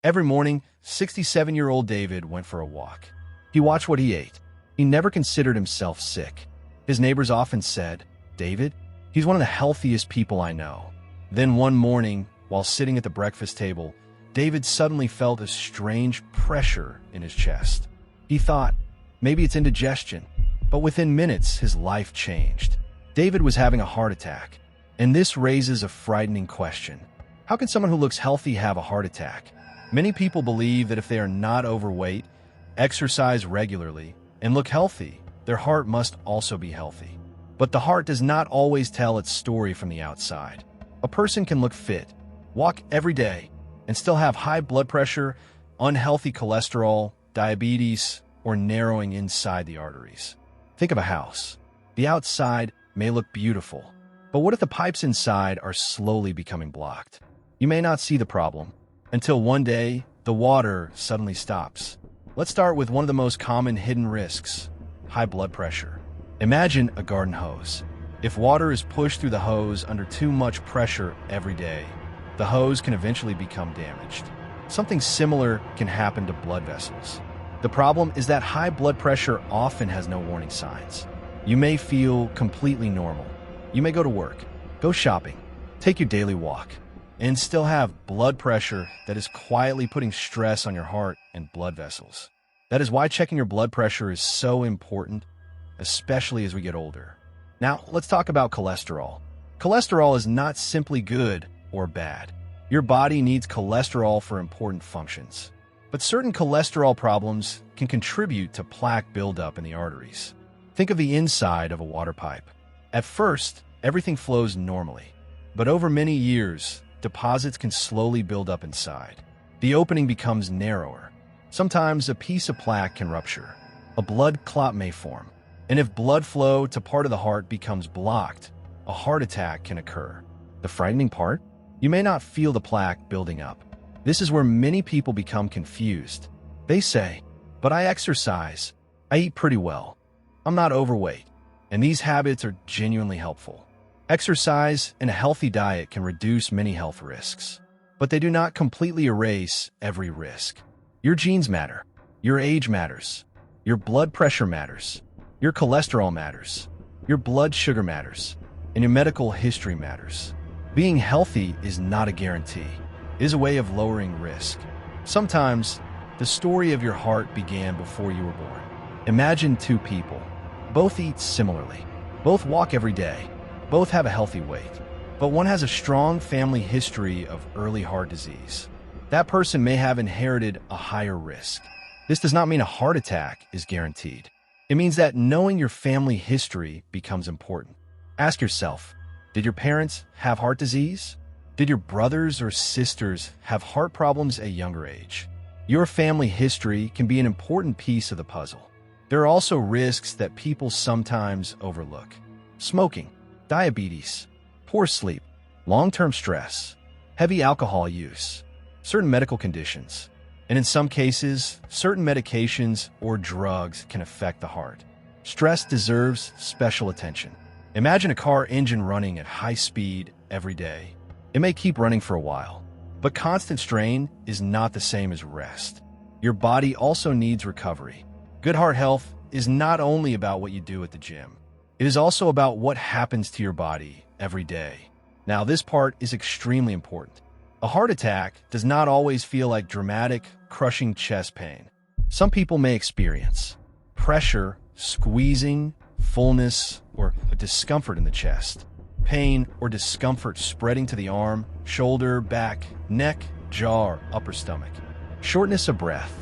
Every morning, 67-year-old David went for a walk. He watched what he ate. He never considered himself sick. His neighbors often said, "David, he's one of the healthiest people I know." Then one morning, while sitting at the breakfast table, David suddenly felt a strange pressure in his chest. He thought, maybe it's indigestion, but within minutes, his life changed. David was having a heart attack, and this raises a frightening question. How can someone who looks healthy have a heart attack? Many people believe that if they are not overweight, exercise regularly, and look healthy, their heart must also be healthy. But the heart does not always tell its story from the outside. A person can look fit, walk every day, and still have high blood pressure, unhealthy cholesterol, diabetes, or narrowing inside the arteries. Think of a house. The outside may look beautiful, but what if the pipes inside are slowly becoming blocked? You may not see the problem until one day the water suddenly stops. Let's start with one of the most common hidden risks: high blood pressure. Imagine a garden hose. If water is pushed through the hose under too much pressure every day, the hose can eventually become damaged. Something similar can happen to blood vessels. The problem is that high blood pressure often has no warning signs. You may feel completely normal. You may go to work, go shopping, take your daily walk, and still have blood pressure that is quietly putting stress on your heart and blood vessels. That is why checking your blood pressure is so important, especially as we get older. Now, let's talk about cholesterol. Cholesterol is not simply good or bad. Your body needs cholesterol for important functions. But certain cholesterol problems can contribute to plaque buildup in the arteries. Think of the inside of a water pipe. At first, everything flows normally. But over many years, deposits can slowly build up inside. The opening becomes narrower. Sometimes a piece of plaque can rupture. A blood clot may form. And if blood flow to part of the heart becomes blocked, a heart attack can occur. The frightening part? You may not feel the plaque building up. This is where many people become confused. They say, "But I exercise. I eat pretty well. I'm not overweight." And these habits are genuinely helpful. Exercise and a healthy diet can reduce many health risks, but they do not completely erase every risk. Your genes matter. Your age matters. Your blood pressure matters. Your cholesterol matters. Your blood sugar matters. And your medical history matters. Being healthy is not a guarantee. It is a way of lowering risk. Sometimes, the story of your heart began before you were born. Imagine two people. Both eat similarly. Both walk every day. Both have a healthy weight. But one has a strong family history of early heart disease. That person may have inherited a higher risk. This does not mean a heart attack is guaranteed. It means that knowing your family history becomes important. Ask yourself, did your parents have heart disease? Did your brothers or sisters have heart problems at a younger age? Your family history can be an important piece of the puzzle. There are also risks that people sometimes overlook. Smoking, diabetes, poor sleep, long-term stress, heavy alcohol use, certain medical conditions, and in some cases, certain medications or drugs can affect the heart. Stress deserves special attention. Imagine a car engine running at high speed every day. It may keep running for a while, but constant strain is not the same as rest. Your body also needs recovery. Good heart health is not only about what you do at the gym. It is also about what happens to your body every day. Now, this part is extremely important. A heart attack does not always feel like dramatic, crushing chest pain. Some people may experience pressure, squeezing, fullness, or a discomfort in the chest. Pain or discomfort spreading to the arm, shoulder, back, neck, jaw, or upper stomach. Shortness of breath,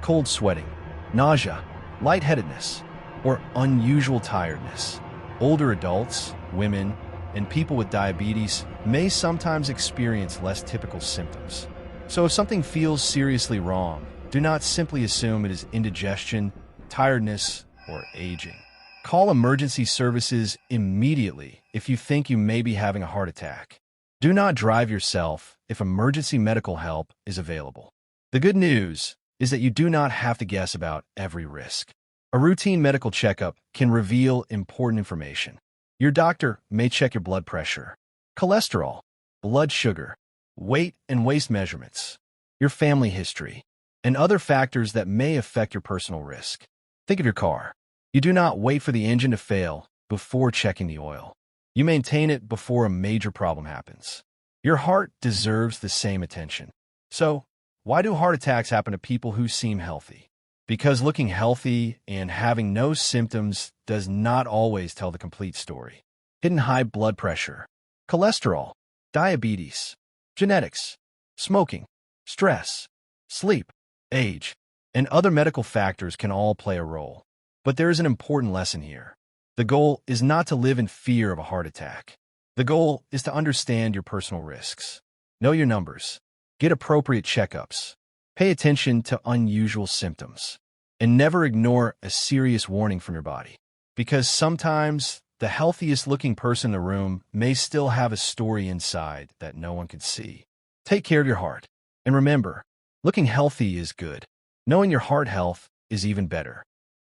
cold sweating, nausea, lightheadedness, or unusual tiredness. Older adults, women, and people with diabetes may sometimes experience less typical symptoms. So if something feels seriously wrong, do not simply assume it is indigestion, tiredness, or aging. Call emergency services immediately if you think you may be having a heart attack. Do not drive yourself if emergency medical help is available. The good news is that you do not have to guess about every risk. A routine medical checkup can reveal important information. Your doctor may check your blood pressure, cholesterol, blood sugar, weight and waist measurements, your family history, and other factors that may affect your personal risk. Think of your car. You do not wait for the engine to fail before checking the oil. You maintain it before a major problem happens. Your heart deserves the same attention. So, why do heart attacks happen to people who seem healthy? Because looking healthy and having no symptoms does not always tell the complete story. Hidden high blood pressure, cholesterol, diabetes, genetics, smoking, stress, sleep, age, and other medical factors can all play a role. But there is an important lesson here. The goal is not to live in fear of a heart attack. The goal is to understand your personal risks. Know your numbers. Get appropriate checkups. Pay attention to unusual symptoms. And never ignore a serious warning from your body. Because sometimes the healthiest looking person in the room may still have a story inside that no one can see. Take care of your heart. And remember, looking healthy is good. Knowing your heart health is even better.